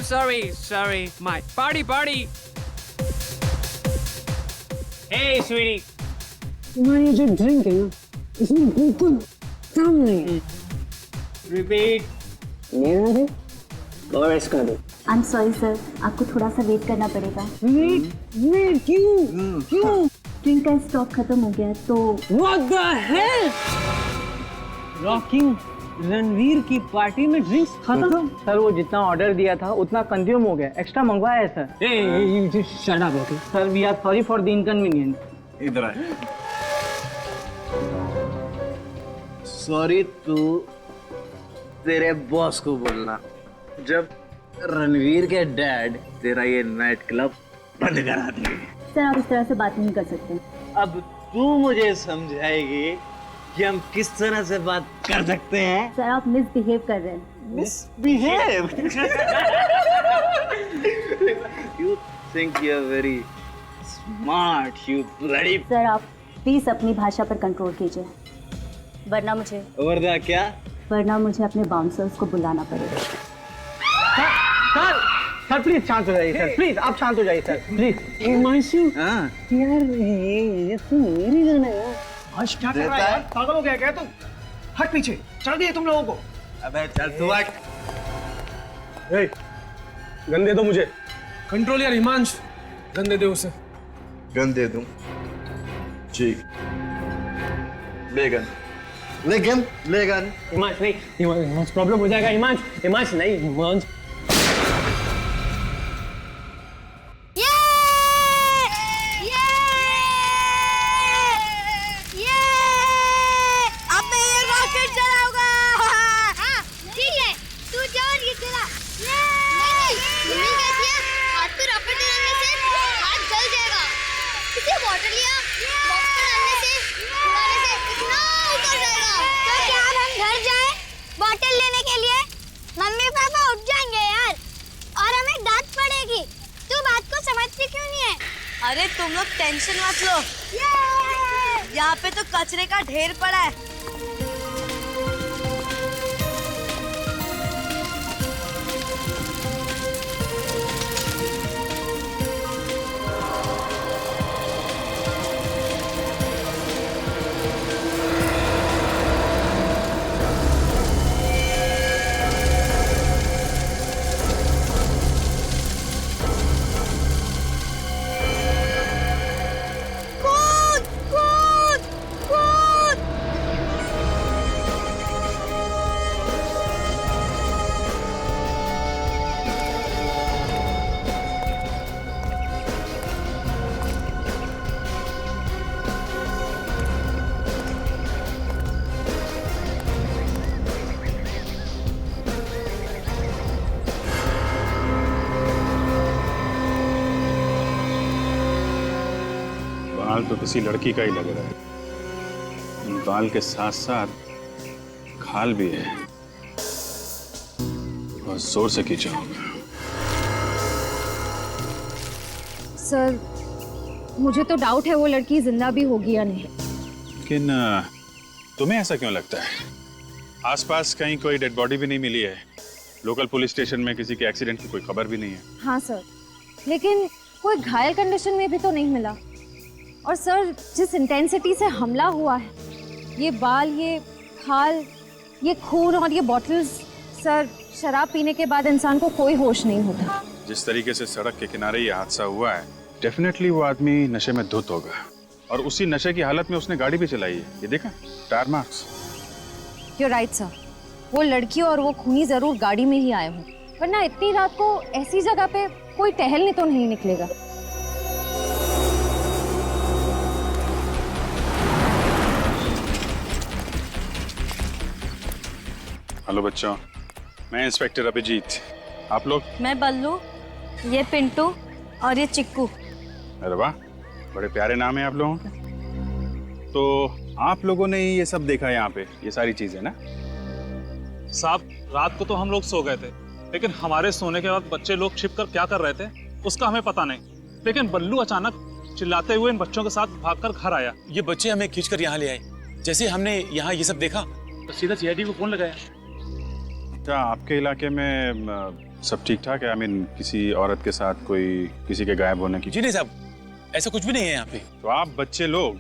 sorry. My party. Hey, sweetie. तुम्हारी ये जो ड्रिंक है ना, इसमें बिल्कुल काम नहीं है। Repeat. मेरा दे और इसका दे। I'm sorry sir, आपको थोड़ा सा वेट करना पड़ेगा। वेट क्यों? ड्रिंक का स्टॉक खत्म हो गया तो। What the hell? Rocking Ranveer की पार्टी में ड्रिंक्स खत्म। सर वो जितना ऑर्डर दिया था उतना कंज्यूम हो गया, एक्स्ट्रा मंगवाया है sir. Hey, just shut up, okay? Sir we are sorry for the inconvenience. इधर आए। सॉरी तू तेरे बॉस को बोलना जब रणवीर के डैड तेरा ये नाइट क्लब बंद करा देंगे। सर आप इस तरह से बात नहीं कर सकते। अब तू मुझे समझाएगी कि हम किस तरह से बात कर सकते हैं। सर आप मिसबिहेव कर रहे हैं। Misbehave. You think you're very smart, you bloody. Sir आप प्लीज अपनी भाषा पर कंट्रोल कीजिए, वरना मुझे अपने बाउंसर्स को बुलाना पड़ेगा। सर प्लीज शांत हो जाइए सर, प्लीज आप शांत हो जाइए सर, प्लीज। हिमांशु, हाँ। यार ये तो मेरी गाना है यार। आज क्या कर रहा है यार? पागल हो गया क्या तू? हट पीछे, चल दिए तुम लोगों को। अबे चल तू हट। गन दे दो मुझे। कंट्रोल यार हिमांश, गन दे दे उसे। गन दे दूं? जी। ले गन। हिमांश नहीं, हिमांश प्रॉब्लम हो जाएगा। हिमांश नहीं, हिमांश। मम्मी पापा उठ जाएंगे यार और हमें डांट पड़ेगी। तू बात को समझती क्यों नहीं है? अरे तुम लोग टेंशन मत लो, यहाँ पे तो कचरे का ढेर पड़ा है। बाल तो किसी लड़की का ही लग रहा है। इन बाल के साथ साथ खाल भी है, बहुत जोर से खींचा होगा। सर मुझे तो डाउट है वो लड़की जिंदा भी होगी या नहीं। लेकिन तुम्हें ऐसा क्यों लगता है? आसपास कहीं कोई डेड बॉडी भी नहीं मिली है, लोकल पुलिस स्टेशन में किसी के एक्सीडेंट की कोई खबर भी नहीं है। हाँ सर, लेकिन कोई घायल कंडीशन में भी तो नहीं मिला। और सर जिस इंटेंसिटी से हमला हुआ है, ये बाल, ये खाल, ये खून और ये बॉटल्स, सर शराब पीने के बाद इंसान को कोई होश नहीं होता। जिस तरीके से सड़क के किनारे ये हादसा हुआ है, डेफिनेटली वो आदमी नशे में धुत होगा और उसी नशे की हालत में उसने गाड़ी भी चलाई है। ये देखा, tyre marks. You're right sir, वो लड़की और वो खूनी जरूर गाड़ी में ही आए हों, वरना इतनी रात को ऐसी जगह पे कोई टहलने तो नहीं निकलेगा। हेलो बच्चों, मैं इंस्पेक्टर अभिजीत। आप लोग? मैं बल्लू, ये पिंटू और ये चिक्कू। अरे वाह, बड़े प्यारे नाम है आप लोगों के। तो आप लोगों ने ये सब देखा यहाँ पे, ये सारी चीजें ना? साहब रात को तो हम लोग सो गए थे, लेकिन हमारे सोने के बाद बच्चे लोग छिप कर क्या कर रहे थे उसका हमें पता नहीं। लेकिन बल्लू अचानक चिल्लाते हुए इन बच्चों के साथ भागकर घर आया। ये बच्चे हमें खींचकर यहाँ ले आए। जैसे हमने यहाँ ये सब देखा तो सीधा सीआईडी को फोन लगाया। क्या आपके इलाके में सब ठीक ठाक है? आई मीन किसी औरत के साथ कोई किसी के गायब होने की? जी नहीं साहब, ऐसा कुछ भी नहीं है यहाँ पे। तो आप बच्चे लोग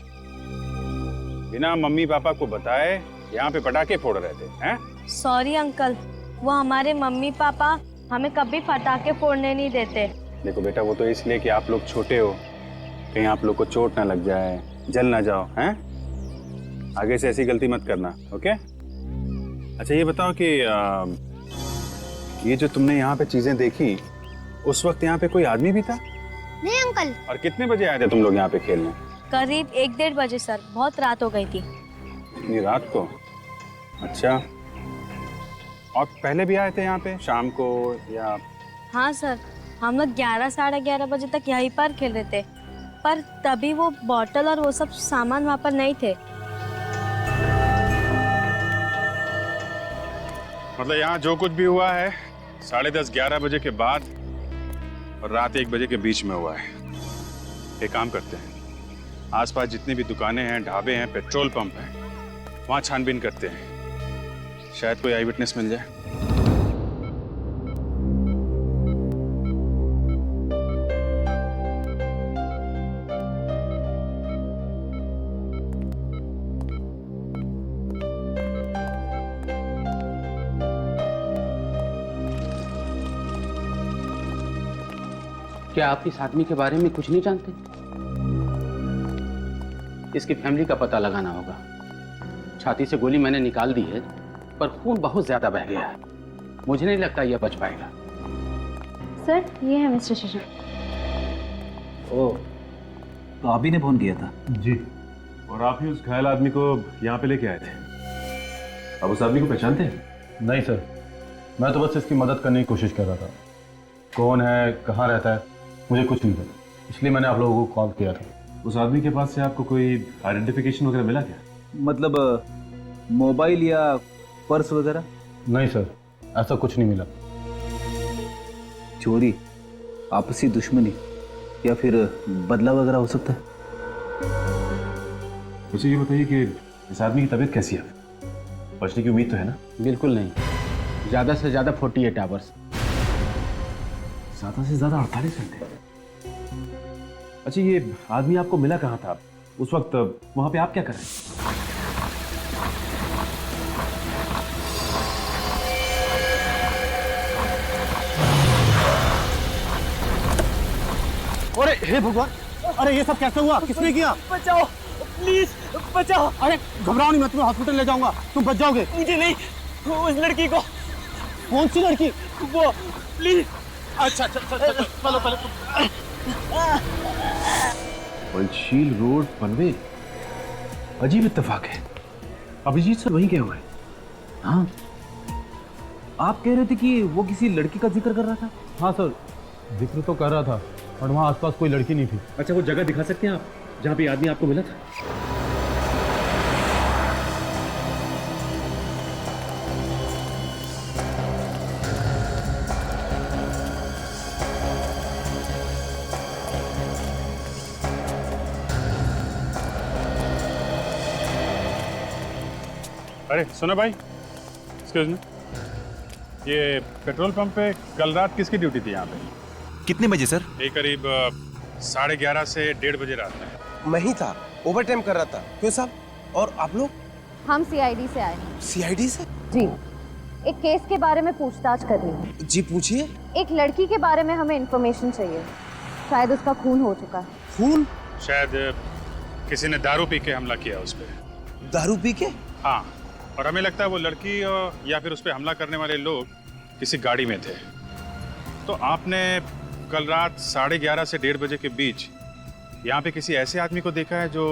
बिना मम्मी पापा को बताए यहाँ पे पटाखे फोड़ रहे थे हैं? सॉरी अंकल, वो हमारे मम्मी पापा हमें कभी पटाखे फोड़ने नहीं देते। देखो बेटा, वो तो इसलिए कि आप लोग छोटे हो, कहीं आप लोग को चोट ना लग जाए, जल ना जाओ, हैं? आगे से ऐसी गलती मत करना, ओके? अच्छा ये बताओ कि ये जो तुमने यहाँ पे चीजें देखी, उस वक्त यहाँ पे कोई आदमी भी था? नहीं अंकल। और कितने बजे आए थे तुम लोग यहाँ पे खेलने? करीब 1-1:30 बजे सर, बहुत रात हो गई थी। इतनी रात को? अच्छा, और पहले भी आए थे यहाँ पे शाम को या? हाँ सर, हम लोग 11-11:30 बजे तक यहीं पर खेल रहे थे, पर तभी वो बॉटल और वो सब सामान वहाँ पर नहीं थे। मतलब यहाँ जो कुछ भी हुआ है 10:30-11 बजे के बाद और रात 1 बजे के बीच में हुआ है। एक काम करते हैं, आसपास जितनी भी दुकानें हैं, ढाबे हैं, पेट्रोल पंप हैं, वहाँ छानबीन करते हैं, शायद कोई आई विटनेस मिल जाए। क्या आप इस आदमी के बारे में कुछ नहीं जानते? इसकी फैमिली का पता लगाना होगा। छाती से गोली मैंने निकाल दी है, पर खून बहुत ज्यादा बह गया है। मुझे नहीं लगता यह बच पाएगा। सर, ये है मिस्टर शेषन। ओह, तो आप ही ने फोन किया था? जी, और आप ही उस घायल आदमी को यहाँ पे लेके आए थे। आप उस आदमी को पहचानते हैं? नहीं सर, मैं तो बस इसकी मदद करने की कोशिश कर रहा था। कौन है, कहाँ रहता है, मुझे कुछ नहीं पता, इसलिए मैंने आप लोगों को कॉल किया था। उस आदमी के पास से आपको कोई आइडेंटिफिकेशन वगैरह मिला क्या? मतलब मोबाइल या पर्स वगैरह? नहीं सर, ऐसा कुछ नहीं मिला। चोरी, आपसी दुश्मनी या फिर बदला वगैरह हो सकता है? मुझे ये बताइए कि इस आदमी की तबीयत कैसी है? बचने की उम्मीद तो है ना? बिल्कुल नहीं, ज्यादा से ज्यादा 48 आवर्स। ज्यादा से ज्यादा 48 घंटे? अच्छा, ये आदमी आपको मिला कहाँ था? उस वक्त वहां पे आप क्या कर रहे हैं? अरे हे भगवान, अरे ये सब कैसे हुआ? किसने किया? बचाओ प्लीज, बचाओ। अरे घबराओ नहीं, मैं तुम्हें हॉस्पिटल ले जाऊंगा, तुम बच जाओगे। मुझे नहीं, उस लड़की को। कौन सी लड़की? वो, प्लीज। अच्छा, चलो पहले। पंचशील रोड, पनवेल। अजीब इत्तेफाक है, अभिजीत सर वहीं गए हुए हैं। हाँ, आप कह रहे थे कि वो किसी लड़की का जिक्र कर रहा था? हाँ सर, जिक्र तो कर रहा था, और वहाँ आसपास कोई लड़की नहीं थी। अच्छा, वो जगह दिखा सकते हैं आप जहाँ पे आदमी आपको मिला था? अरे सुनो भाई, एक्सक्यूज मी, ये पेट्रोल पंप पे कल रात किसकी ड्यूटी थी यहाँ पे? कितने बजे सर? ये करीब 11:30 से 1:30 बजे रात में। मैं ही था, ओवर टाइम कर रहा था। क्यों साहब? और आप लोग? हम सीआईडी से आए हैं। सीआईडी से? जी, एक केस के बारे में पूछताछ करनी है। जी पूछिए। एक लड़की के बारे में हमें इंफॉर्मेशन चाहिए, शायद उसका खून हो चुका है। खून? शायद किसी ने दारू पी के हमला किया उस पर। दारू पी के? हाँ, और हमें लगता है वो लड़की या फिर उस पर हमला करने वाले लोग किसी गाड़ी में थे। तो आपने कल रात 11:30 से 1:30 बजे के बीच यहाँ पे किसी ऐसे आदमी को देखा है जो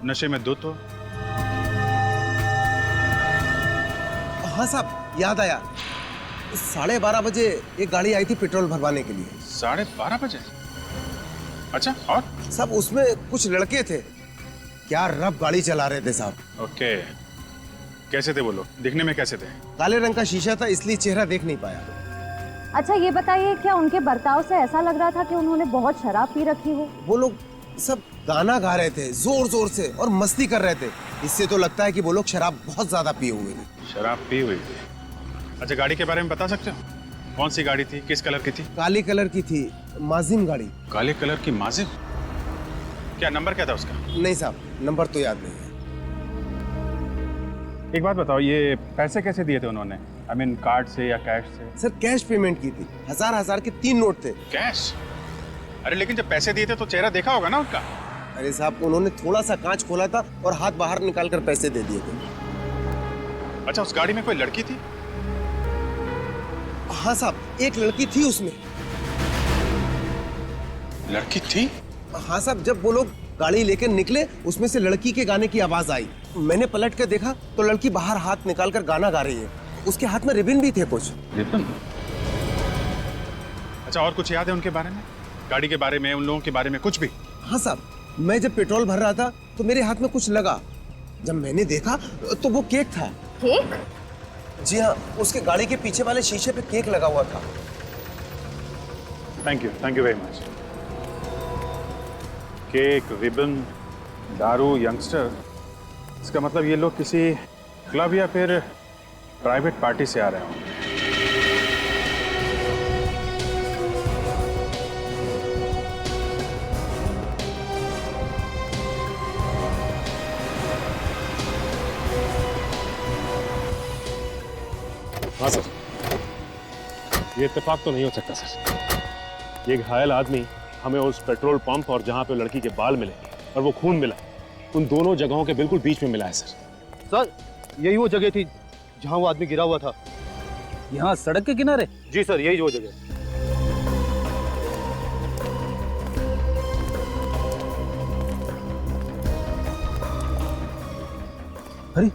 नशे में धुत हो? हाँ साहब, याद आया। 12:30 बजे एक गाड़ी आई थी पेट्रोल भरवाने के लिए। 12:30 बजे? अच्छा, और? साहब उसमें कुछ लड़के थे, क्या रफ गाड़ी चला रहे थे साहब। ओके, कैसे थे वो लोग? दिखने में कैसे थे? काले रंग का शीशा था, इसलिए चेहरा देख नहीं पाया। अच्छा ये बताइए, क्या उनके बर्ताव से ऐसा लग रहा था कि उन्होंने बहुत शराब पी रखी हो? वो लोग सब गाना गा रहे थे जोर जोर से और मस्ती कर रहे थे, इससे तो लगता है कि वो लोग शराब बहुत ज्यादा पिए हुए थे। शराब पी हुई थी? अच्छा, गाड़ी के बारे में बता सकते हो? कौन सी गाड़ी थी, किस कलर की थी? काली कलर की थी, माजिम गाड़ी। काले कलर की माजिम? क्या नंबर क्या था उसका? नहीं साहब, नंबर तो याद नहीं है। एक बात बताओ, ये पैसे कैसे दिए थे उन्होंने? आई मीन कार्ड से या कैश से? सर कैश पेमेंट की थी, हजार के 3 नोट थे। कैश? अरे लेकिन जब पैसे दिए थे तो चेहरा देखा होगा ना उनका? अरे साहब, उन्होंने थोड़ा सा कांच खोला था और हाथ बाहर निकाल कर पैसे दे दिए थे। अच्छा, उस गाड़ी में कोई लड़की थी? हाँ साहब, एक लड़की थी उसमें। लड़की थी? हाँ साहब, जब वो लोग गाड़ी लेकर निकले, उसमें से लड़की के गाने की आवाज आई। मैंने पलट कर देखा तो लड़की बाहर हाथ निकाल कर गाना गा रही है। उसके हाथ में रिबन भी थे कुछ। रिबन? अच्छा, और कुछ याद है उनके बारे में? गाड़ी के बारे में, उन लोगों के बारे में कुछ भी? हाँ साहब, मैं जब पेट्रोल भर रहा था तो मेरे हाथ में कुछ लगा। जब मैंने देखा तो वो केक था। केक? जी हाँ, उसके गाड़ी के पीछे वाले शीशे पे केक लगा हुआ था। Thank you very much. Cake, ribbon, दारू, यंगस्टर, इसका मतलब ये लोग किसी क्लब या फिर प्राइवेट पार्टी से आ रहे होंगे। हाँ सर, ये इत्तेफाक तो नहीं हो सकता सर। ये घायल आदमी हमें उस पेट्रोल पंप और जहाँ पे लड़की के बाल मिले और वो खून मिला, उन दोनों जगहों के बिल्कुल बीच में मिला है सर। सर, यही वो जगह थी जहाँ वो आदमी गिरा हुआ था। यहाँ सड़क के किनारे? जी सर, यही वो जगह। अरे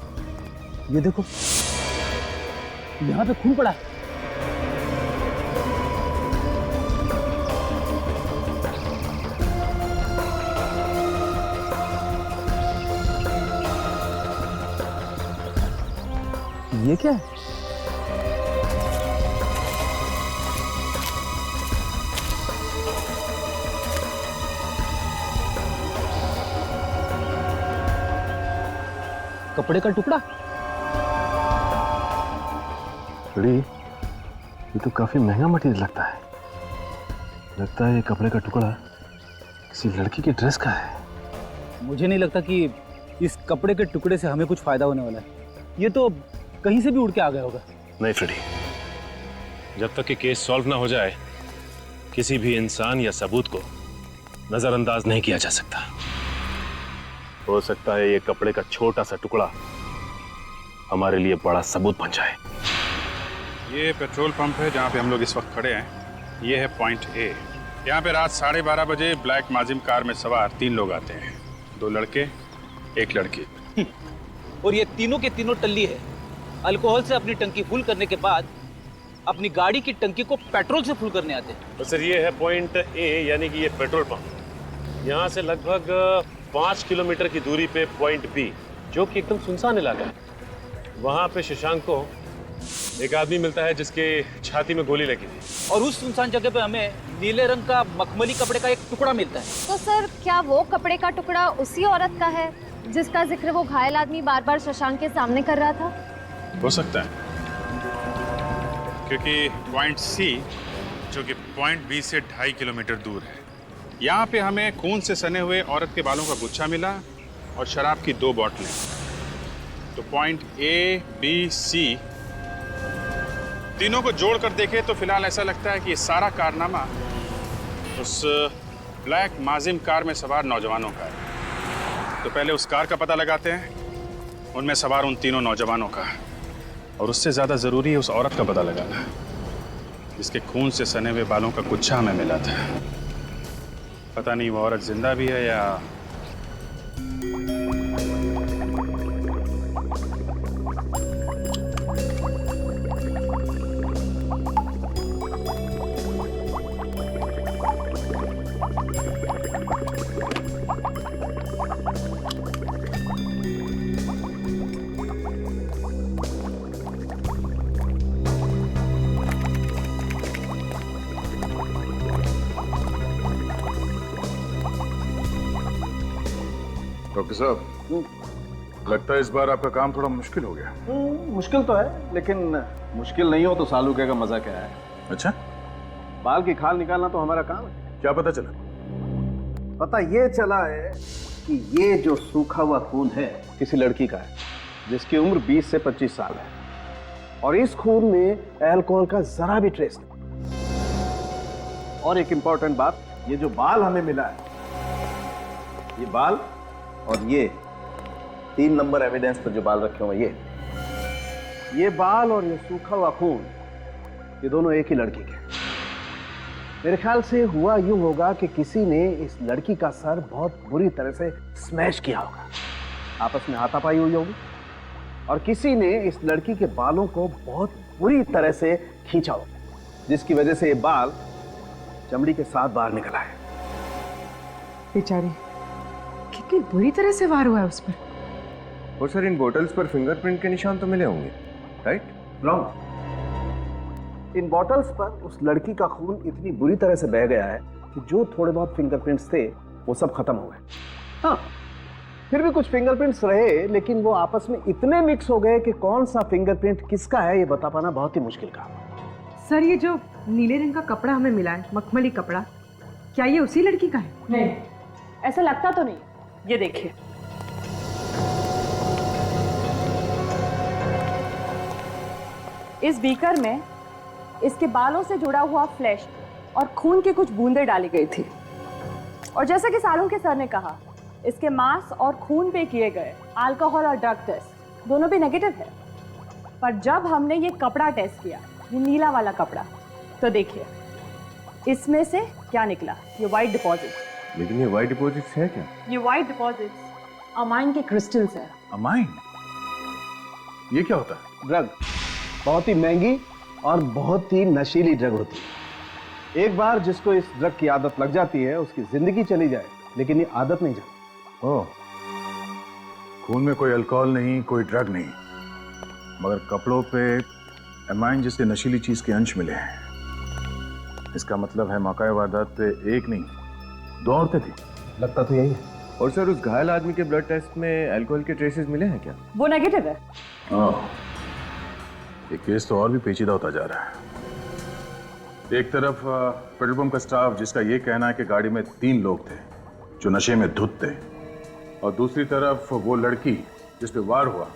ये देखो, यहाँ पे खून पड़ा है। ये क्या है? कपड़े का टुकड़ा? ये तो काफी महंगा मटेरियल लगता है। लगता है ये कपड़े का टुकड़ा किसी लड़की की ड्रेस का है। मुझे नहीं लगता कि इस कपड़े के टुकड़े से हमें कुछ फायदा होने वाला है। ये तो कहीं से भी उड़ के आ गया होगा। नहीं फ्रेडी, जब तक कि केस सॉल्व ना हो जाए, किसी भी इंसान या सबूत को नजरअंदाज नहीं किया जा सकता। हो सकता है ये कपड़े का छोटा सा टुकड़ा हमारे लिए बड़ा सबूत बन जाए। ये पेट्रोल पंप है जहाँ पे हम लोग इस वक्त खड़े हैं। ये है पॉइंट ए। यहाँ पे रात 12:30 बजे ब्लैक माजिम कार में सवार 3 लोग आते हैं, 2 लड़के, 1 लड़की। और ये तीनों के तीनों टल्ली है। अल्कोहल से अपनी टंकी फुल करने के बाद अपनी गाड़ी की टंकी को पेट्रोल से फुल करने आते हैं। तो सर ये है पॉइंट ए, यानी कि ये पेट्रोल पंप। यहाँ से लगभग 5 किलोमीटर की दूरी पे पॉइंट बी, जो कि एकदम सुनसान इलाका है। वहाँ पे शशांक को एक आदमी मिलता है जिसके छाती में गोली लगी थी। और उस सुनसान जगह पे हमें नीले रंग का मखमली कपड़े का एक टुकड़ा मिलता है। तो सर, क्या वो कपड़े का टुकड़ा उसी औरत का है जिसका जिक्र वो घायल आदमी बार बार शशांक के सामने कर रहा था? हो सकता है, क्योंकि पॉइंट सी, जो कि पॉइंट बी से 2.5 किलोमीटर दूर है, यहाँ पे हमें खून से सने हुए औरत के बालों का गुच्छा मिला और शराब की 2 बोतलें। तो पॉइंट ए, बी, सी तीनों को जोड़कर देखें तो फिलहाल ऐसा लगता है कि ये सारा कारनामा उस ब्लैक माजिम कार में सवार नौजवानों का है। तो पहले उस कार का पता लगाते हैं, उनमें सवार उन तीनों नौजवानों का, और उससे ज़्यादा ज़रूरी है उस औरत का पता लगाना जिसके खून से सने हुए बालों का गुच्छा हमें मिला था। पता नहीं वो औरत जिंदा भी है या डॉक्टर साहब, लगता है इस बार आपका काम थोड़ा मुश्किल हो गया। मुश्किल तो है, लेकिन मुश्किल नहीं हो तो सालू का मजा क्या है। अच्छा, बाल की खाल निकालना तो हमारा काम है। क्या पता चला? पता ये चला है कि ये जो सूखा हुआ खून है किसी लड़की का है जिसकी उम्र 20 से 25 साल है, और इस खून में अल्कोहल का जरा भी ट्रेस नहीं। और एक इंपॉर्टेंट बात, ये जो बाल हमें मिला है, ये बाल और ये 3 नंबर एविडेंस पर जो बाल रखे हुए ये बाल और ये सूखा हुआ खून, ये दोनों एक ही लड़की के। मेरे ख्याल से हुआ यूं होगा कि किसी ने इस लड़की का सर बहुत बुरी तरह से स्मैश किया होगा, आपस में हाथापाई हुई होगी, और किसी ने इस लड़की के बालों को बहुत बुरी तरह से खींचा होगा, जिसकी वजह से ये बाल चमड़ी के साथ बाहर निकल आए। बेचारी कितनी बुरी तरह से वार हुआ है उस पर। और सर, इन बोतल्स पर फिंगरप्रिंट के निशान तो मिले होंगे, राइट? रॉन्ग। इन बॉटल्स पर उस लड़की का खून इतनी बुरी तरह से बह गया है कि जो थोड़े बहुत फिंगरप्रिंट्स थे वो सब खत्म हो गए। हाँ, फिर भी कुछ फिंगरप्रिंट्स रहे, लेकिन वो आपस में इतने मिक्स हो गए कि कौन सा फिंगरप्रिंट किसका है ये बता पाना बहुत ही मुश्किल काम है। सर, ये जो नीले रंग का कपड़ा हमें मिला है, मखमली कपड़ा, क्या ये उसी लड़की का है? नहीं, ऐसा लगता तो नहीं। ये देखिए, इस बीकर में इसके बालों से जुड़ा हुआ फ्लैश और खून की कुछ बूंदें डाली गई थी, और जैसा कि सालू के सर ने कहा, इसके मांस और खून पे किए गए अल्कोहल और ड्रग टेस्ट दोनों भी नेगेटिव है। पर जब हमने ये कपड़ा टेस्ट किया, ये नीला वाला कपड़ा, तो देखिए इसमें से क्या निकला, ये व्हाइट डिपॉजिट। लेकिन ये व्हाइट डिपॉजिट्स है क्या? ये व्हाइट डिपॉजिट्स अमाइन के क्रिस्टल्स है। अमाइन? ये क्या होता है? ड्रग, बहुत ही महंगी और बहुत ही नशीली ड्रग होती है। एक बार जिसको इस ड्रग की आदत लग जाती है उसकी जिंदगी चली जाए, लेकिन ये आदत नहीं जाती। ओह, खून में कोई अल्कोहल नहीं, कोई ड्रग नहीं, मगर कपड़ों पे अमाइन जैसे नशीली चीज के अंश मिले हैं। इसका मतलब है मौका वारदात पे एक नहीं 2 औरतें थी। लगता तो यही है। और सर, उस घायल आदमी के ब्लड टेस्ट में अल्कोहल के ट्रेसेस मिले हैं क्या? वो नेगेटिव है। ओह, ये केस तो और भी पेचीदा होता जा रहा है। एक तरफ पेट्रोल पंप का स्टाफ जिसका ये कहना है कि गाड़ी में 3 लोग थे जो नशे में धुत थे, और दूसरी तरफ वो लड़की जिस पे वार हुआ,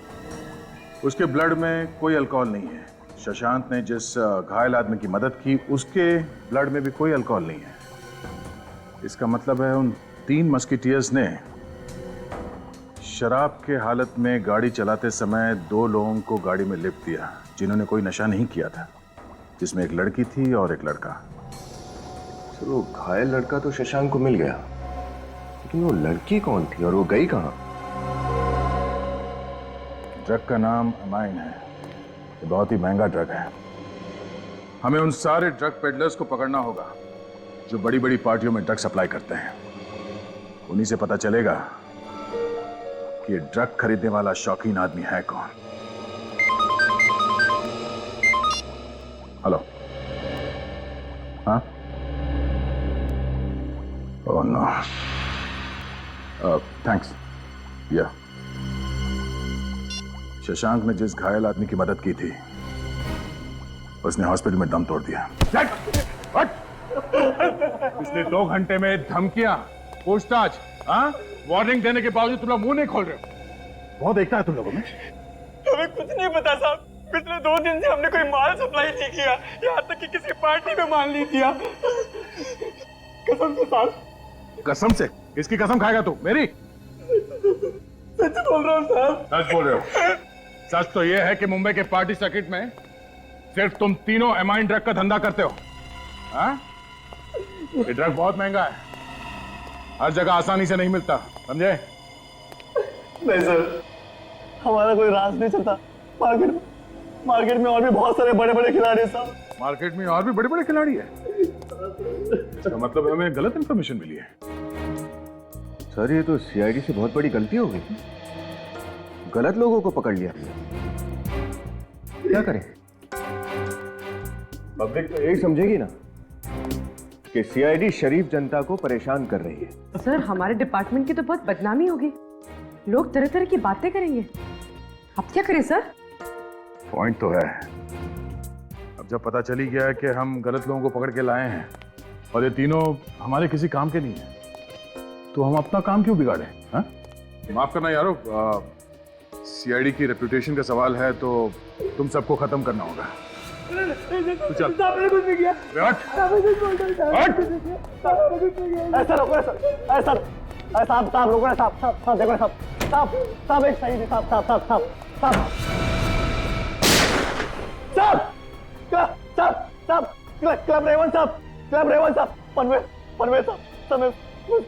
उसके ब्लड में कोई अल्कोहल नहीं है। शशांक ने जिस घायल आदमी की मदद की, उसके ब्लड में भी कोई अल्कोहल नहीं है। इसका मतलब है उन 3 मस्किटियर्स ने शराब के हालत में गाड़ी चलाते समय 2 लोगों को गाड़ी में लिफ्ट दिया जिन्होंने कोई नशा नहीं किया था, जिसमें एक लड़की थी और एक लड़का। सर, वो घायल लड़का तो शशांक को मिल गया, लेकिन वो लड़की कौन थी और वो गई कहाँ? ड्रग का नाम अमाइन है। ये बहुत ही महंगा ड्रग है। हमें उन सारे ड्रग पेडलर्स को पकड़ना होगा जो बड़ी बड़ी पार्टियों में ड्रग सप्लाई करते हैं। उन्हीं से पता चलेगा कि ये ड्रग खरीदने वाला शौकीन आदमी है कौन। हेलो, हाँ? Oh no, thanks. या शशांक ने जिस घायल आदमी की मदद की थी, उसने हॉस्पिटल में दम तोड़ दिया। पिछले 2 घंटे में धमकियां, पूछताछ, वार्निंग देने के बावजूद तुम लोग मुंह नहीं खोल रहे हो। बहुत देखता है तुम लोगों में। हमें कुछ नहीं पता साहब। पिछले 2 दिन से हमने कोई माल सप्लाई नहीं किया, यहाँ तक कि किसी पार्टी में माल नहीं दिया। कसम से साहब। कसम से? किसकी कसम खाएगा तू? मेरी? सच बोल रहा हूँ साहब। सच बोल रहे हो? सच तो यह है कि मुंबई के पार्टी सर्किट में सिर्फ तुम तीनों अमाइन ड्रग का धंधा करते हो। हाँ? ये ड्रग बहुत महंगा है, हर जगह आसानी से नहीं मिलता, समझे? नहीं सर, हमारा कोई राज नहीं चलता। मार्केट में और भी बहुत सारे बड़े बड़े खिलाड़ी हैं साहब। मार्केट में और भी बड़े बड़े खिलाड़ी है? इसका मतलब हमें गलत इंफॉर्मेशन मिली है। सर, ये तो सीआईडी से बहुत बड़ी गलती हो गई। गलत लोगों को पकड़ लिया। क्या करें? पब्लिक तो यही समझेगी ना कि सीआईडी शरीफ जनता को परेशान कर रही है। सर, हमारे डिपार्टमेंट की तो बहुत बदनामी होगी, लोग तरह तरह की बातें करेंगे। अब क्या करें सर? पॉइंट तो है। अब जब पता चली गया है कि हम गलत लोगों को पकड़ के लाए हैं और ये तीनों हमारे किसी काम के नहीं है, तो हम अपना काम क्यों बिगाड़े? हाँ? माफ करना यारो, सीआईडी की रेपुटेशन का सवाल है तो तुम सबको खत्म करना होगा। तो चल। आपने कुछ नहीं किया। ऐसा रोको, ऐसा साहब रोको ना, साहब देखो ना, साहब एक सही, साहब क्लब रेवन साहब, पनवेल साहब,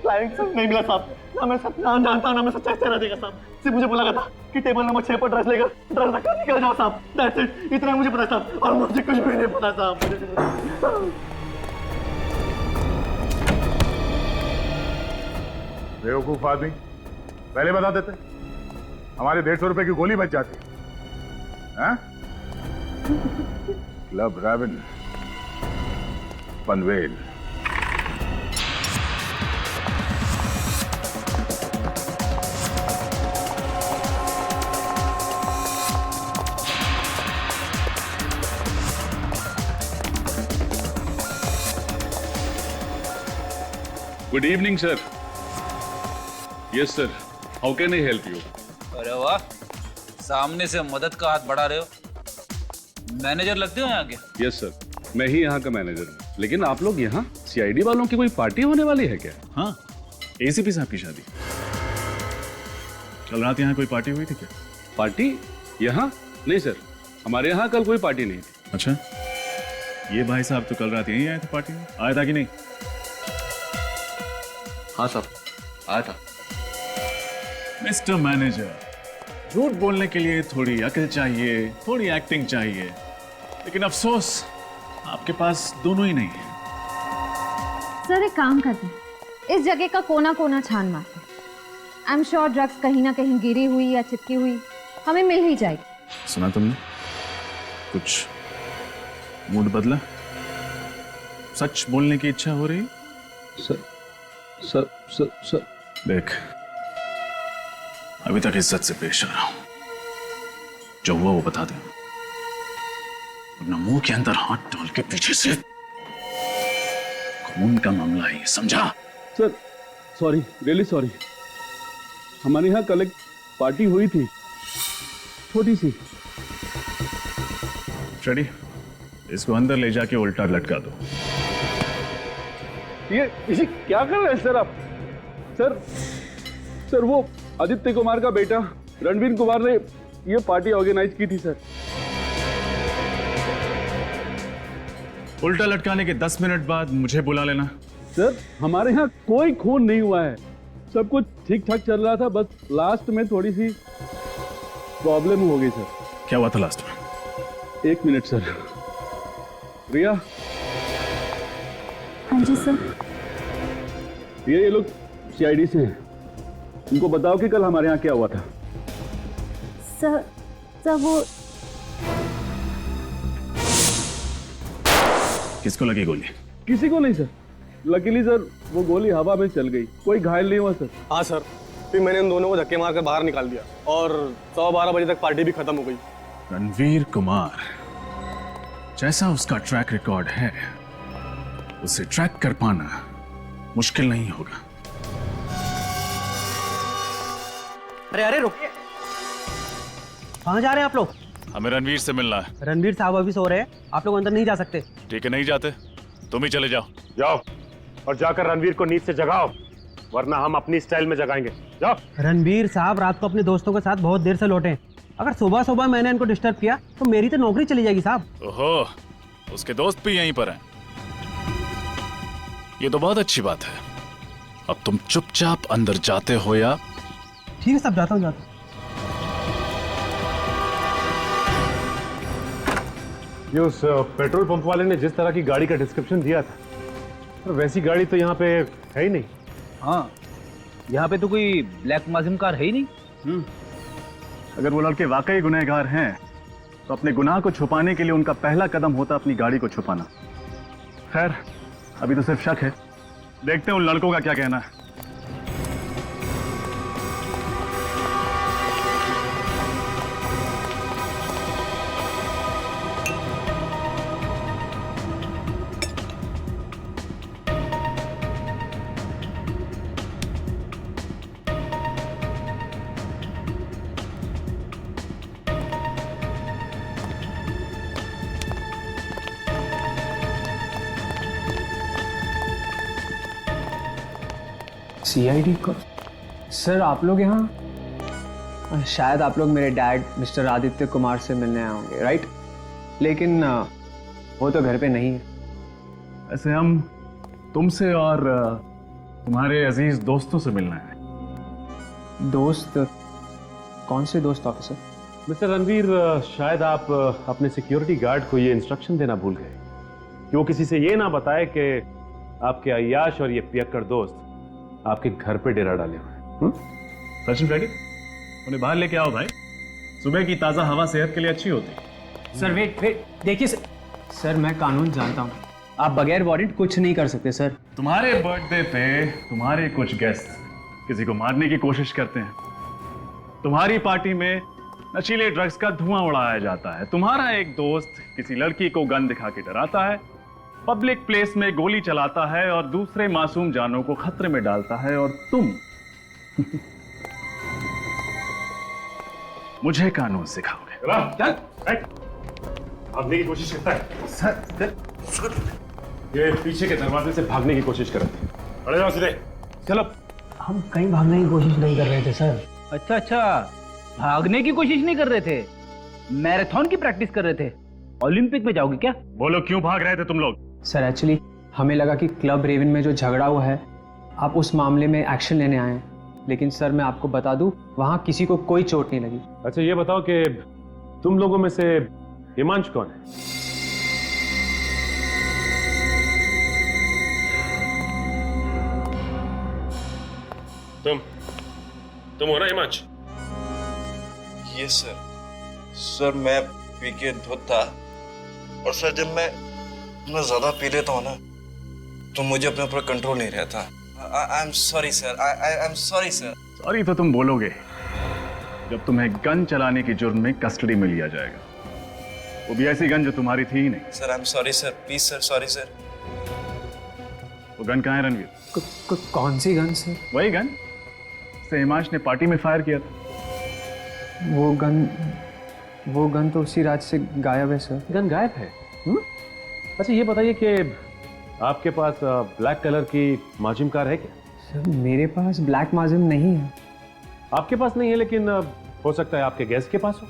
क्लाइंट नहीं मिला साहब। ना मैं नाम जानता हूँ, ना मैं सच्चा चेहरा देगा साहब। सिर्फ मुझे बोला गया था कि टेबल नंबर 6 पर ड्रेस लेकर ड्रेस रखकर निकल जाओ साहब। दैट्स इट, इतना मुझे पता साहब, और मुझे कुछ भी नहीं पता साहब। बेवकूफ आदमी, पहले बता देते, हमारे 150 रुपए की गोली बच जाती। हाँ? Club Raven, Panvel. Good evening sir. Yes sir, how can I help you? अरे वाह, सामने से मदद का हाथ बढ़ा रहे हो। मैनेजर लगते हो यहाँ के? यस सर, मैं ही यहाँ का मैनेजर हूँ। लेकिन आप लोग यहाँ सीआईडी वालों की कोई पार्टी होने वाली है क्या? हाँ, एसीपी साहब की शादी। कल रात यहाँ कोई पार्टी हुई थी क्या? पार्टी यहाँ? नहीं सर, हमारे यहाँ कल कोई पार्टी नहीं थी। अच्छा, ये भाई साहब तो कल रात यहीं आए थे पार्टी में, आया था कि नहीं? हाँ साहब, आया था। मिस्टर मैनेजर, झूठ बोलने के लिए थोड़ी अकल चाहिए, थोड़ी एक्टिंग चाहिए, लेकिन अफसोस आपके पास दोनों ही नहीं है। सर एक काम करते हैं, इस जगह का कोना कोना छान मारते हैं। आई एम श्योर ड्रग्स कहीं ना कहीं गिरी हुई या चिपकी हुई हमें मिल ही जाएगी। सुना तुमने? कुछ मूड बदला? सच बोलने की इच्छा हो रही? सर देख, अभी तक इज्जत से पेश आ रहा हूं, जो हुआ वो बता दे, अपना मुंह के अंदर हाथ डाल के पीछे से खून का मामला है, समझा? Sir sorry, really sorry. हमारे यहाँ कल एक पार्टी हुई थी, छोटी सी। रेडी, इसको अंदर ले जाके उल्टा लटका दो। ये क्या कर रहे हैं सर आप? सर वो आदित्य कुमार का बेटा रणवीर कुमार ने ये पार्टी ऑर्गेनाइज की थी सर। उल्टा लटकाने के 10 मिनट बाद मुझे बुला लेना। सर हमारे यहाँ कोई खून नहीं हुआ है, सब कुछ ठीक ठाक चल रहा था, बस लास्ट में थोड़ी सी प्रॉब्लम हो गई सर। क्या हुआ था लास्ट में? 1 मिनट सर। रिया। हाँ जी सर। ये लोग सीआईडी से हैं, उनको बताओ कि कल हमारे यहाँ क्या हुआ था। सर वो किसको लगी गोली? किसी को नहीं सर, लकीली सर वो गोली हवा में चल गई, कोई घायल नहीं हुआ सर। हाँ सर, फिर मैंने इन दोनों को धक्के मारकर बाहर निकाल दिया और 12:15 बजे तक पार्टी भी खत्म हो गई। रणवीर कुमार जैसा उसका ट्रैक रिकॉर्ड है, उसे ट्रैक कर पाना मुश्किल नहीं होगा। अरे रुकिए, कहाँ जा रहे हैं आप लोग? हमें रणवीर से मिलना है। रणवीर साहब अभी सो रहे हैं, आप लोग अंदर नहीं जा सकते। ठीक है, नहीं जाते, तुम ही चले जाओ। जाओ और जाकर रणवीर को नींद से जगाओ, वरना हम अपनी स्टाइल में जगाएंगे। जाओ। रणवीर साहब रात को अपने दोस्तों के साथ बहुत देर से लौटे हैं, अगर सुबह सुबह मैंने इनको डिस्टर्ब किया तो मेरी तो नौकरी चली जाएगी साहब। ओहो, उसके दोस्त भी यहीं पर हैं। ये तो बहुत अच्छी बात है। अब तुम चुपचाप अंदर जाते हो या? ठीक है साहब, जाता हूँ। ये उस पेट्रोल पंप वाले ने जिस तरह की गाड़ी का डिस्क्रिप्शन दिया था, तो वैसी गाड़ी तो यहाँ पे है ही नहीं। हाँ, यहाँ पे तो कोई ब्लैक माजिम कार है ही नहीं। अगर वो लड़के वाकई गुनहगार हैं तो अपने गुनाह को छुपाने के लिए उनका पहला कदम होता अपनी गाड़ी को छुपाना। खैर अभी तो सिर्फ शक है, देखते हैं उन लड़कों का क्या कहना है। सीआईडी को? सर आप लोग यहाँ, शायद आप लोग मेरे डैड मिस्टर आदित्य कुमार से मिलने आए होंगे, राइट? लेकिन वो तो घर पे नहीं है। ऐसे हम तुमसे और तुम्हारे अजीज दोस्तों से मिलना है। दोस्त? कौन से दोस्त ऑफिसर? मिस्टर रणवीर, शायद आप अपने सिक्योरिटी गार्ड को ये इंस्ट्रक्शन देना भूल गए कि वो किसी से ये ना बताए कि आपके अय्याश और ये पियक्कड़ दोस्त आपके घर पे डेरा डाले हुए हैं। सचिन फ्रेडी, उन्हें बाहर लेके आओ भाई। सुबह की ताजा हवा सेहत के लिए अच्छी होती है। सर वेट, देखिए सर मैं कानून जानता हूँ, आप बगैर वारंट कुछ नहीं कर सकते सर। तुम्हारे बर्थडे पे तुम्हारे कुछ गेस्ट किसी को मारने की कोशिश करते हैं। तुम्हारी पार्टी में नशीले ड्रग्स का धुआं उड़ाया जाता है। तुम्हारा एक दोस्त किसी लड़की को गन दिखा के डराता है, पब्लिक प्लेस में गोली चलाता है और दूसरे मासूम जानों को खतरे में डालता है, और तुम मुझे कानून सिखाओगे। भागने की कोशिश करता है सर। ये पीछे के दरवाजे से भागने की कोशिश कर रहे थे। अरे जाओ सीधे। चलो, हम कहीं भागने की कोशिश नहीं कर रहे थे सर। अच्छा, भागने की कोशिश नहीं कर रहे थे, मैराथन की प्रैक्टिस कर रहे थे। ओलंपिक में जाओगे क्या? बोलो, क्यों भाग रहे थे तुम लोग? सर एक्चुअली हमें लगा कि क्लब रेवन में जो झगड़ा हुआ है, आप उस मामले में एक्शन लेने आए हैं। लेकिन सर मैं आपको बता दूं, वहां किसी को कोई चोट नहीं लगी। अच्छा ये बताओ कि तुम लोगों में से हिमांशु कौन है? तुम हो ना हिमांशु? ये सर मैं पी के धुत था, और सर जब मैं ज्यादा पी लेता हूँ ना तो मुझे अपने ऊपर कंट्रोल नहीं रहता। I am sorry sir, I am sorry sir. Sorry तो तुम बोलोगे जब तुम्हें गन चलाने की जुर्म में कस्टडी में लिया जाएगा, वो भी ऐसी गन जो तुम्हारी थी ही नहीं। Sir I am sorry sir, please sir, sorry sir. वो गन कहाँ है रणवीर? कौन सी गन सर? वही गन से हिमांश ने पार्टी में फायर किया था। वो गन तो उसी रात से गायब है सर। गन गायब है? अच्छा ये बताइए कि आपके पास ब्लैक कलर की माजिम कार है क्या? सर मेरे पास ब्लैक माजिम नहीं है। आपके पास नहीं है, लेकिन हो सकता है आपके गेस्ट के पास हो।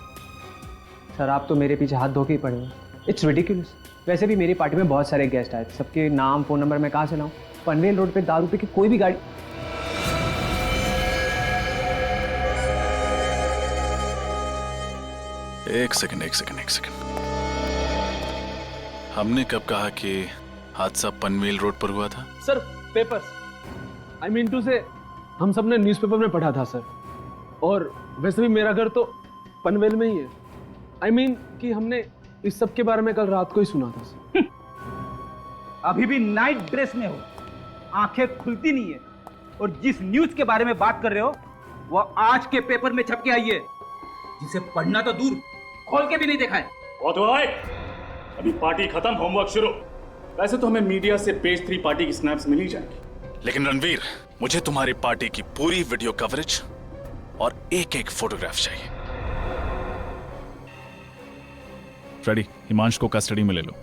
सर आप तो मेरे पीछे हाथ धो के ही पड़े हो। It's ridiculous. वैसे भी मेरी पार्टी में बहुत सारे गेस्ट आए थे, सबके नाम फ़ोन नंबर मैं कहाँ से लाऊं? पनवेल रोड पे दारू पी के कोई भी गाड़ी। एक सेकंड। हमने कब कहा कि हादसा पनवेल रोड पर हुआ था? Sir papers, I mean to say हम सब ने न्यूज़पेपर में पढ़ा था सर। और वैसे भी मेरा घर तो पनवेल में ही है। आई मीन कि हमने इस सब के बारे में कल रात को ही सुना था सर। अभी भी नाइट ड्रेस में हो, आंखें खुलती नहीं है, और जिस न्यूज के बारे में बात कर रहे हो वो आज के पेपर में छप के आई है, जिसे पढ़ना तो दूर खोल के भी नहीं देखा है। बहुत हुआ भाई, अभी पार्टी खत्म, होमवर्क शुरू। वैसे तो हमें मीडिया से पेज 3 पार्टी की स्नैप्स मिल ही जाएंगी, लेकिन रणवीर, मुझे तुम्हारी पार्टी की पूरी वीडियो कवरेज और एक फोटोग्राफ चाहिए। फ्रेडी, हिमांशु को कस्टडी में ले लो।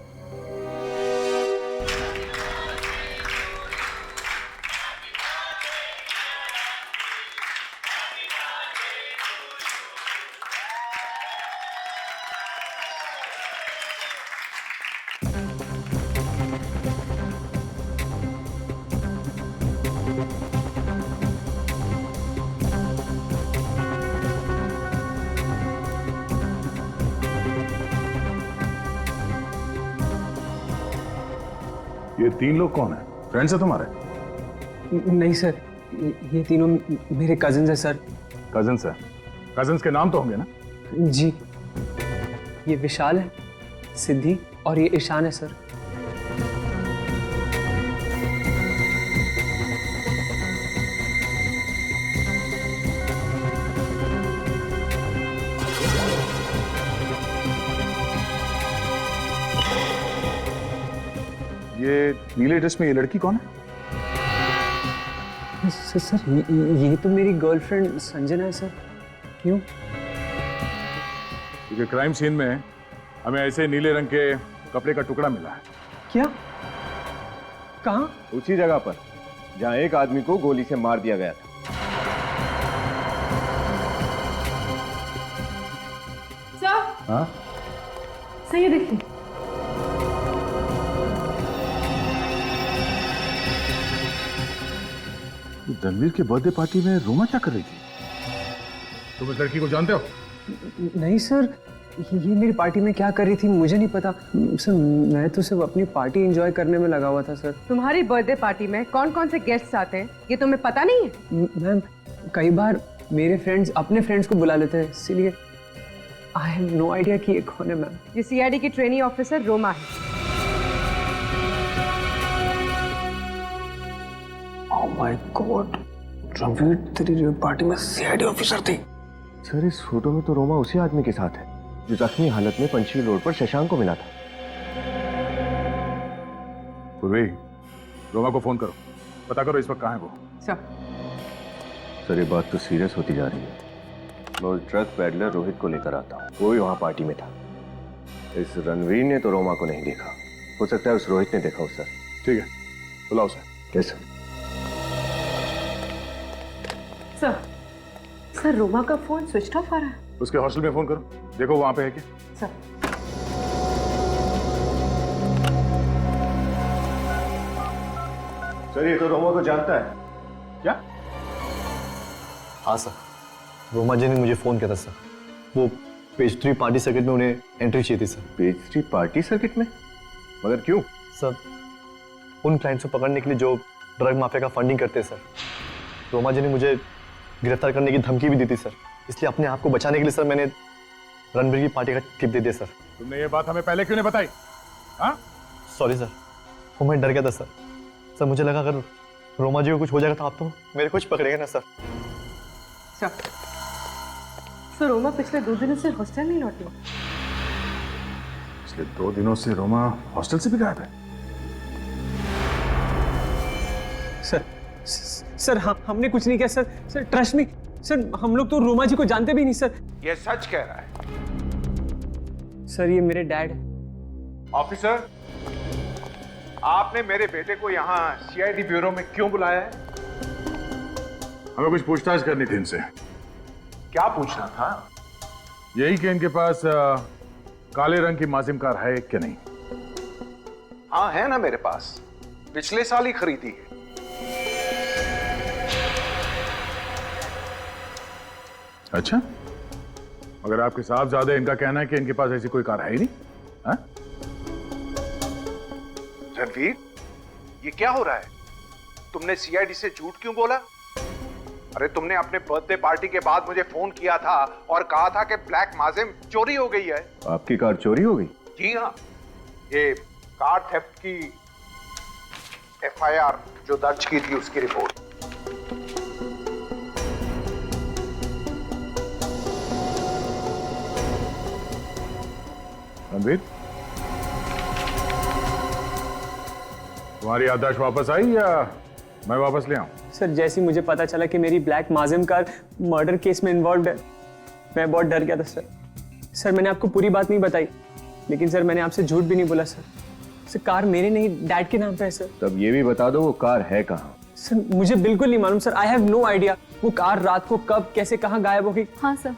ये 3 लोग कौन है? फ्रेंड्स है तुम्हारे? नहीं सर, ये तीनों मेरे कजिन्स हैं सर। कजिन्स है? कजिन्स के नाम तो होंगे ना? जी, ये विशाल है, सिद्धि और ये ईशान है सर। ये नीले ड्रेस में ये लड़की कौन है? सर ये तो मेरी गर्लफ्रेंड संजना है सर। क्यों? क्योंकि क्राइम सीन में हमें ऐसे नीले रंग के कपड़े का टुकड़ा मिला है। क्या? कहाँ? उसी जगह पर जहां एक आदमी को गोली से मार दिया गया था। सर, हाँ? सही है, देखिए। रणवीर के बर्थडे पार्टी में रोमा क्या कर रही थी? तुम इस लड़की को जानते हो? नहीं सर, ये मेरी पार्टी में क्या कर रही थी मुझे नहीं पता सर। मैं तो सिर्फ अपनी पार्टी एंजॉय करने में लगा हुआ था सर। तुम्हारी बर्थडे पार्टी में कौन कौन से गेस्ट्स आते हैं ये तुम्हें पता नहीं है? मैम, कई बार मेरे फ्रेंड्स अपने फ्रेंड्स को बुला लेते हैं, इसीलिए आई हैव नो आइडिया कि ये कौन है मैम। ये सीआईडी की ट्रेनी ऑफिसर रोमा है। ओह माय गॉड, रणवीर तेरी पार्टी में सीआईडी ऑफिसर थी? सर, इस फोटो में तो रोमा उसी आदमी के साथ है जो जख्मी हालत में पंचशील रोड पर शशांक को मिला था। पूर्वी, रोमा को फोन करो, पता करो इस वक्त कहाँ है वो। सर, ये बात तो सीरियस होती जा रही है। मैं उस ड्रग पेडलर रोहित को लेकर आता हूँ, वो भी वहाँ पार्टी में था। इस रणवीर ने तो रोमा को नहीं देखा, हो सकता है उस रोहित ने देखा हो। सर ठीक है, बुलाओ सर। कैसे? सर, रोमा का फोन स्विच ऑफ आ रहा है। उसके हॉस्टल में फोन करो, देखो वहां पे है क्या। सर, सर, ये तो रोमा को जानता है। क्या? हाँ सर, रोमा जी ने मुझे फोन किया था सर। वो पेज 3 पार्टी सर्किट में उन्हें एंट्री चाहिए थी सर। पेज 3 पार्टी सर्किट में? मगर क्यों? सर, उन क्लाइंट्स को पकड़ने के लिए जो ड्रग माफिया का फंडिंग करते हैं सर। रोमा जी ने मुझे गिरफ्तार करने की धमकी भी दी थी सर, इसलिए अपने आप को बचाने के लिए सर मैंने रणवीर की पार्टी का टिप दे दिया सर। तुमने ये बात हमें पहले क्यों नहीं बताई? हाँ? सॉरी सर, वो मैं डर गया था सर। सर, मुझे लगा अगर रोमा जी को कुछ हो जाएगा तो आप तो मेरे कुछ पकड़ेंगे ना सर। सर, रोमा पिछले 2 दिनों से हॉस्टल नहीं लौटी। पिछले 2 दिनों से रोमा हॉस्टल से भी गायब है। सर, हमने कुछ नहीं किया sir. Sir, trust me sir, हम लोग तो रोमा जी को जानते भी नहीं सर। ये सच कह रहा है? सर, ये मेरे डैड है। ऑफिसर, आपने मेरे बेटे को यहाँ सीआईडी ब्यूरो में क्यों बुलाया है? हमें कुछ पूछताछ करनी थी इनसे। क्या पूछना था? यही कि इनके पास काले रंग की माजिम कार है कि नहीं। हाँ, है ना मेरे पास, पिछले साल ही खरीदी है। अच्छा, मगर आपके साहबजादे इनका कहना है कि इनके पास ऐसी कोई कार है ही नहीं। हाँ? रणवीर, ये क्या हो रहा है? तुमने सीआईडी से झूठ क्यों बोला? अरे, तुमने अपने बर्थडे पार्टी के बाद मुझे फोन किया था और कहा था कि ब्लैक माजिम चोरी हो गई है। आपकी कार चोरी हो गई? जी हाँ, ये कार थेफ्ट की एफआईआर जो दर्ज की थी उसकी रिपोर्ट। रणवीर, तुम्हारी याददाश्त वापस आई या मैं वापस ले आऊं? सर, जैसे ही मुझे पता चला कि मेरी ब्लैक माजिम कार मर्डर केस में इन्वॉल्व है, मैं बहुत डर गया था सर। सर, मैंने आपको पूरी बात नहीं बताई, लेकिन सर मैंने आपसे झूठ भी नहीं बोला सर। सर, कार मेरे नहीं, डैड के नाम पे है सर। तब ये भी बता दो वो कार है कहाँ? सर, मुझे बिल्कुल नहीं मालूम sir. I have no idea वो कार रात को कब कैसे कहाँ गायब हो गई। हाँ सर,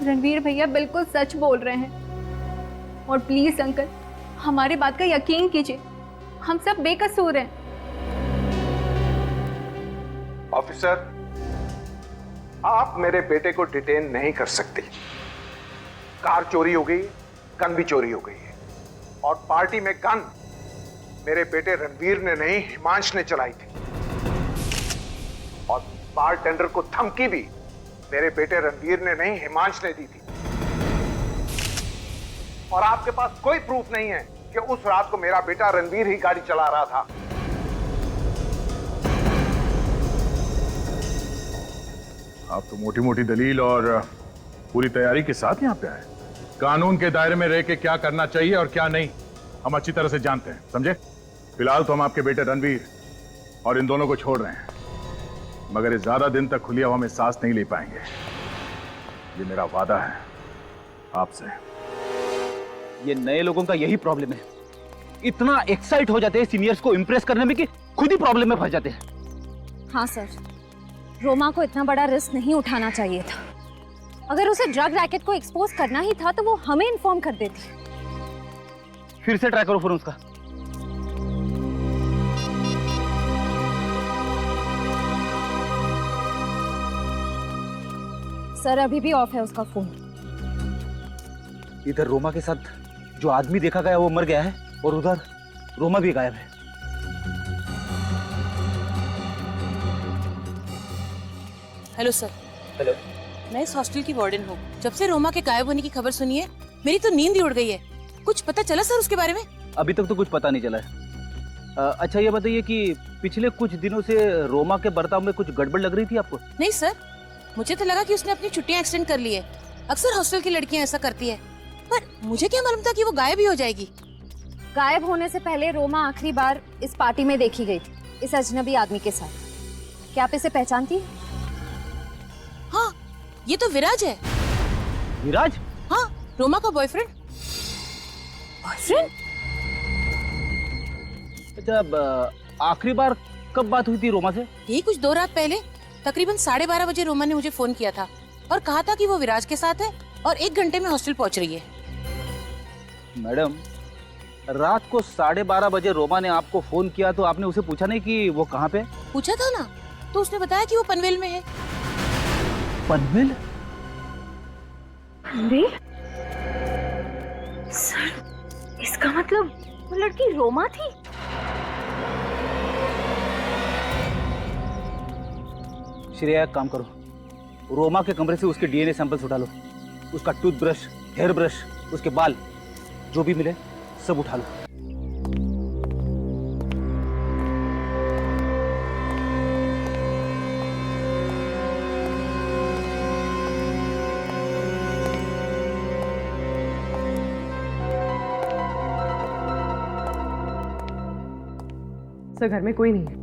रणवीर भैया बिल्कुल सच बोल रहे हैं। और प्लीज अंकल, हमारी बात का यकीन कीजिए, हम सब बेकसूर हैं। ऑफिसर, आप मेरे बेटे को डिटेन नहीं कर सकते। कार चोरी हो गई, गन भी चोरी हो गई है, और पार्टी में गन मेरे बेटे रणवीर ने नहीं, हिमांश ने चलाई थी। और बारटेंडर को धमकी भी मेरे बेटे रणवीर ने नहीं, हिमांश ने दी थी। और आपके पास कोई प्रूफ नहीं है कि उस रात को मेरा बेटा रणवीर ही गाड़ी चला रहा था। आप तो मोटी मोटी दलील और पूरी तैयारी के साथ यहाँ पे आए। कानून के दायरे में रह के क्या करना चाहिए और क्या नहीं हम अच्छी तरह से जानते हैं, समझे? फिलहाल तो हम आपके बेटे रणवीर और इन दोनों को छोड़ रहे हैं, मगर ये ज्यादा दिन तक खुली हवा में सांस नहीं ले पाएंगे। ये मेरा वादा है आपसे। ये नए लोगों का यही प्रॉब्लम है, इतना एक्साइट हो जाते हैं सीनियर्स को इंप्रेस करने में कि खुद ही प्रॉब्लम में फंस जाते हैं। हाँ सर, रोमा को इतना बड़ा रिस्क नहीं उठाना चाहिए था। अगर उसे ड्रग रैकेट को एक्सपोज करना ही था तो वो हमें इन्फॉर्म कर देती। फिर से ट्राई करो फोन उसका। सर अभी भी ऑफ है उसका फोन। इधर रोमा के साथ जो आदमी देखा गया वो मर गया है और उधर रोमा भी गायब है। Hello sir. हेलो। मैं इस हॉस्टल की वार्डन हूँ। जब से रोमा के गायब होने की खबर सुनी है मेरी तो नींद ही उड़ गई है। कुछ पता चला सर उसके बारे में? अभी तक तो कुछ पता नहीं चला है। अच्छा ये बताइए कि पिछले कुछ दिनों से रोमा के बर्ताव में कुछ गड़बड़ लग रही थी आपको? नहीं सर, मुझे तो लगा कि उसने अपनी छुट्टियां एक्सटेंड कर ली है। अक्सर हॉस्टल की लड़कियां ऐसा करती है, पर मुझे क्या मालूम था कि वो गायब ही हो जाएगी। गायब होने से पहले रोमा आखिरी बार इस पार्टी में देखी गई थी, इस अजनबी आदमी के साथ। क्या आप इसे पहचानती हैं? हाँ, ये तो विराज है। विराज? हाँ, रोमा का बॉयफ्रेंड। बॉयफ्रेंड? अच्छा, आखिरी बार कब बात हुई थी रोमा से? यही कुछ 2 रात पहले, तकरीबन 12:30 बजे रोमा ने मुझे फोन किया था और कहा था कि वो विराज के साथ है और 1 घंटे में हॉस्टल पहुंच रही है। मैडम, रात को 12:30 बजे रोमा ने आपको फोन किया तो आपने उसे पूछा नहीं कि वो कहाँ पे? पूछा था ना, तो उसने बताया कि वो पनवेल में है। पनवेल? अरे सर, इसका मतलब वो लड़की रोमा थी? श्रेया, एक काम करो, रोमा के कमरे से उसके डीएनए सैंपल्स उठा लो। उसका टूथब्रश, हेयर ब्रश, उसके बाल, जो भी मिले सब उठा लो। सर घर में कोई नहीं है।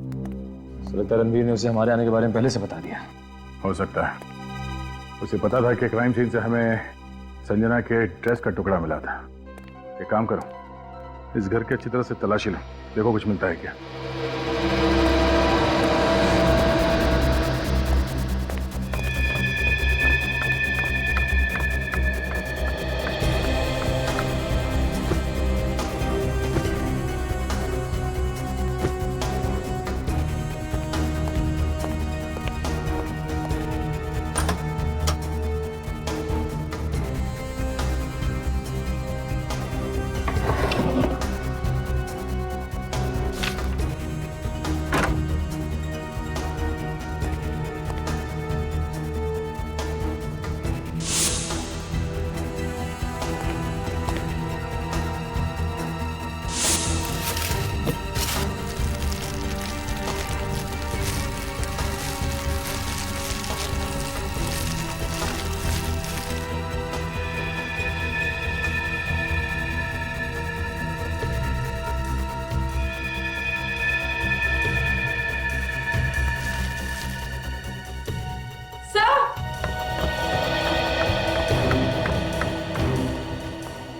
लगता है रणवीर ने उसे हमारे आने के बारे में पहले से बता दिया। हो सकता है, उसे पता था कि क्राइम सीन से हमें संजना के ड्रेस का टुकड़ा मिला था। एक काम करो, इस घर की अच्छी तरह से तलाशी लो, देखो कुछ मिलता है क्या।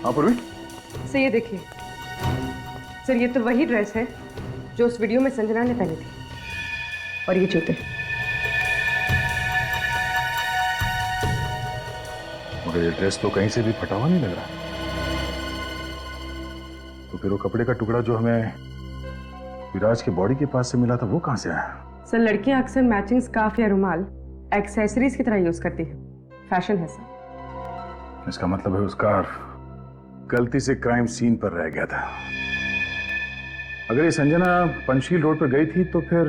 पूर्वी, सर ये देखिए, सर ये तो वही ड्रेस है जो उस वीडियो में संजना ने पहनी थी, और ये जूते। मगर ये ड्रेस तो कहीं से भी फटा हुआ नहीं लग रहा। तो फिर वो कपड़े का टुकड़ा जो हमें विराज के बॉडी के पास से मिला था वो कहां से आया? सर लड़कियां अक्सर मैचिंग स्कार्फ या रुमाल एक्सेसरीज की तरह यूज करती है, फैशन है सर। इसका मतलब है उसका गलती से क्राइम सीन पर रह गया था। अगर ये संजना पंचशील रोड पर गई थी तो फिर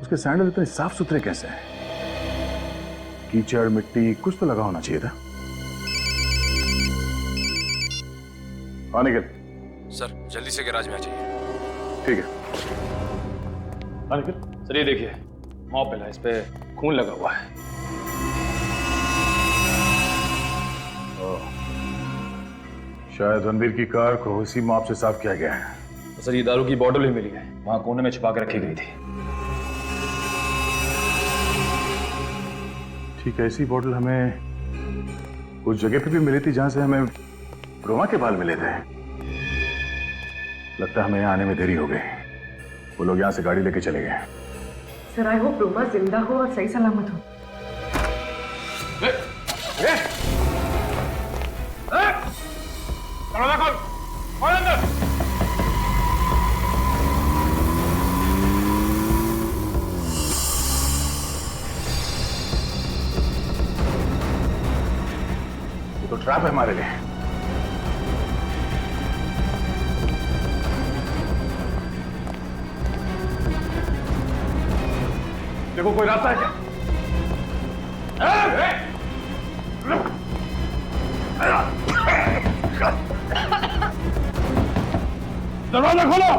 उसके सैंडल इतने साफ सुथरे कैसे हैं? कीचड़ मिट्टी कुछ तो लगा होना चाहिए था। हाँ निखिल। सर जल्दी से गैराज में आ जाइए। ठीक है। हाँ निखिल, सर ये देखिए, मॉप मिला, इस पे खून लगा हुआ है। शायद रणवीर की कार को उसी मॉप से साफ किया गया है। तो सर ये दारू की बोतल ही मिली है, वहां कोने में छुपा के रखी गई थी। ठीक है, ऐसी बोतल हमें उस जगह पे भी मिली थी जहां से हमें रोमा के बाल मिले थे। लगता है हमें यहाँ आने में देरी हो गई। वो लोग यहाँ से गाड़ी लेके चले गए। सर आई होप रोमा जिंदा हो और सही सलामत हो। ये तो ट्रैप है हमारे लिए। देखो कोई रास्ता है क्या? दरवाजा खोलो।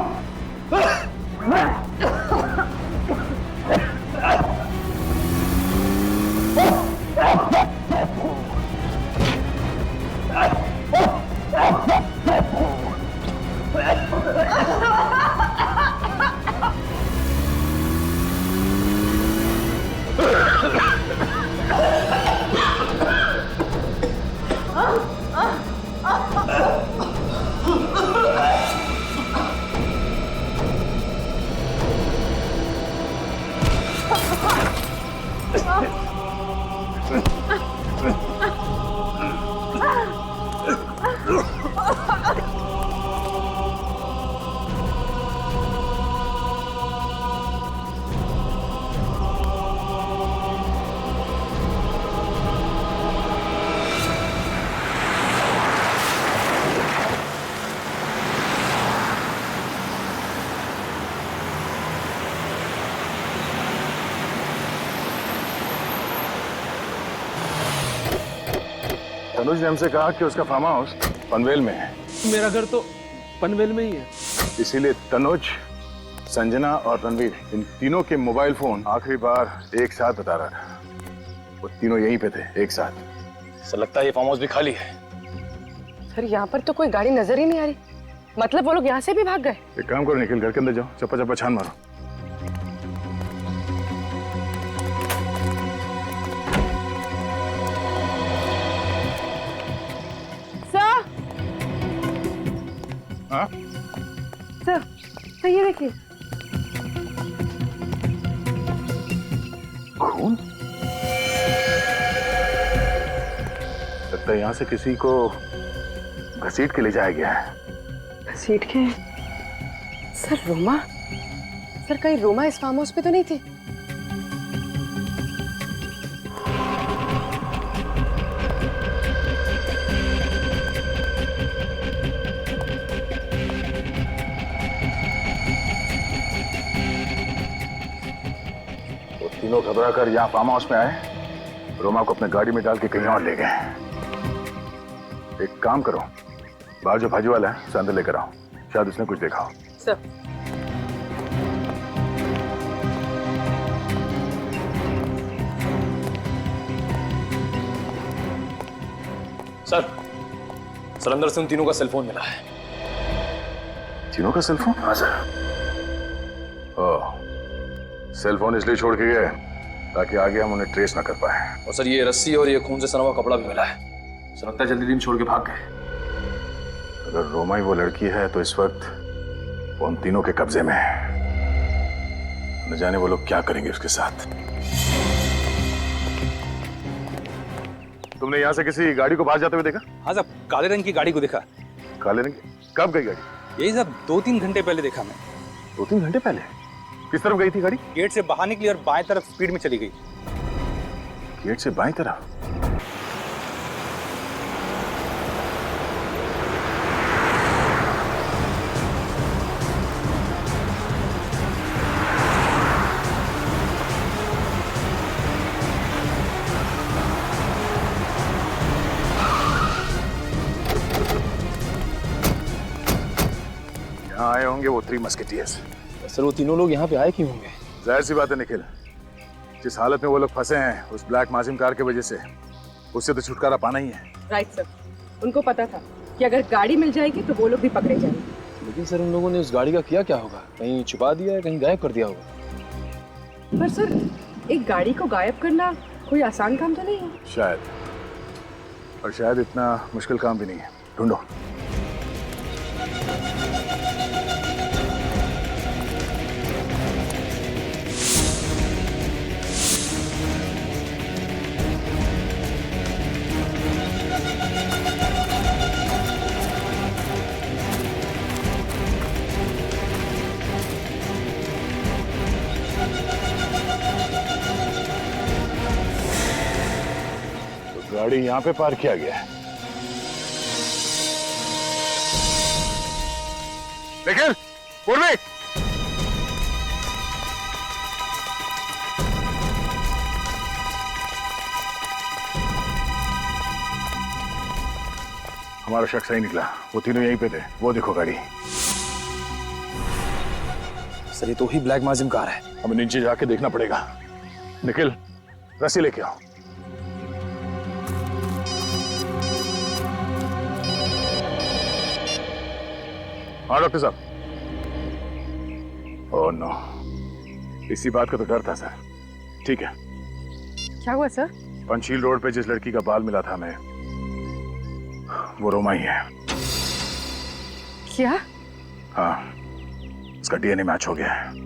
तनुज ने हमसे कहा कि उसका फार्म हाउस पनवेल में है। मेरा घर तो पनवेल में ही है। इसीलिए तनुज, संजना और रणवीर, इन तीनों के मोबाइल फोन आखिरी बार एक साथ बता रहा था। वो तीनों यहीं पे थे एक साथ। सर लगता है ये फार्म हाउस भी खाली है। सर यहाँ पर तो कोई गाड़ी नजर ही नहीं आ रही, मतलब वो लोग यहाँ से भी भाग गए। एक काम करो निखिल, घर के अंदर जाओ, चप्पा चप्पा छान मारो। हाँ? सर ये देखिए। खून? लगता है यहाँ से किसी को घसीट के ले जाया गया है। घसीट के? सर रोमा? सर कहीं रोमा इस फार्म हाउस पे तो नहीं थी? तीनों घबरा कर यहाँ फार्म हाउस में आए, रोमा को अपने गाड़ी में डाल के कहीं और ले गए। एक काम करो, बाहर जो भाजी वाला है उसे अंदर लेकर आओ, शायद उसने कुछ देखा हो। सर सर अंदर से उन तीनों का सेलफोन मिला है। तीनों का सेलफोन? हाँ सर। ओह, सेलफोन इसलिए छोड़ के गए ताकि आगे हम उन्हें ट्रेस ना कर पाए। और सर ये रस्सी और ये खून से सना हुआ कपड़ा भी मिला है। सर लगता है जल्दी दिन छोड़ के भाग गए। अगर रोमा ही वो लड़की है तो इस वक्त वो उन तीनों के कब्जे में है। न जाने वो लोग क्या करेंगे उसके साथ। तुमने यहाँ से किसी गाड़ी को बाहर जाते हुए देखा? हाँ साहब, काले रंग की गाड़ी को देखा। काले रंग की? कब गई गाड़ी? यही साहब 2-3 घंटे पहले देखा मैं। 2-3 घंटे पहले? किस तरफ गई थी गाड़ी? गेट से बाहर निकली और बाएं तरफ स्पीड में चली गई। गेट से बाएं तरफ? यहाँ आए होंगे वो 3 मस्केटियर्स। सर वो तीनों लोग यहाँ पे आए क्यों होंगे? जाहिर सी बात है निखिल, जिस हालत में वो लोग फंसे हैं उस ब्लैक माजिम कार की वजह से, उससे तो छुटकारा पाना ही है। राइट सर, उनको पता था कि अगर गाड़ी मिल जाएगी तो वो लोग भी पकड़े जाएंगे। लेकिन सर उन लोगों ने उस गाड़ी का किया क्या होगा? कहीं छुपा दिया है, कहीं गायब कर दिया होगा। पर सर एक गाड़ी को गायब करना कोई आसान काम तो नहीं है। शायद, और शायद इतना मुश्किल काम भी नहीं है। ढूंढो। गाड़ी यहाँ पे पार्क किया गया है, लेकिन पूर्वी हमारा शक सही निकला। वो तीनों यहीं पे थे। वो देखो गाड़ी। सर ये तो ही ब्लैक माजिम कार है। हमें नीचे जाके देखना पड़ेगा। निखिल रस्सी लेके आओ। हाँ डॉक्टर साहब। ओह नो, इसी बात का तो डर था सर। ठीक है। क्या हुआ सर? पंचशील रोड पे जिस लड़की का बाल मिला था हमें, वो रोमा ही है। क्या? हाँ, उसका डीएनए मैच हो गया है।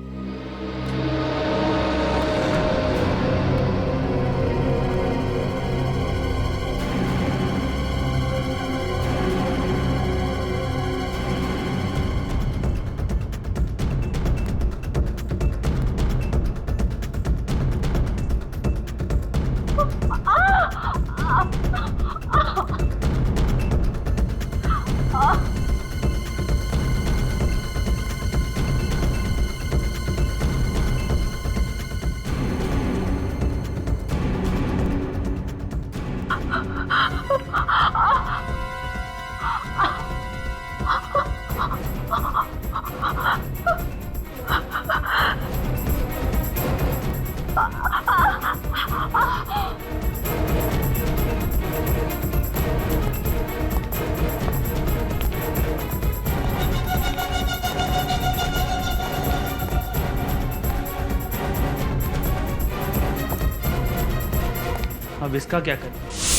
अब इसका क्या करें?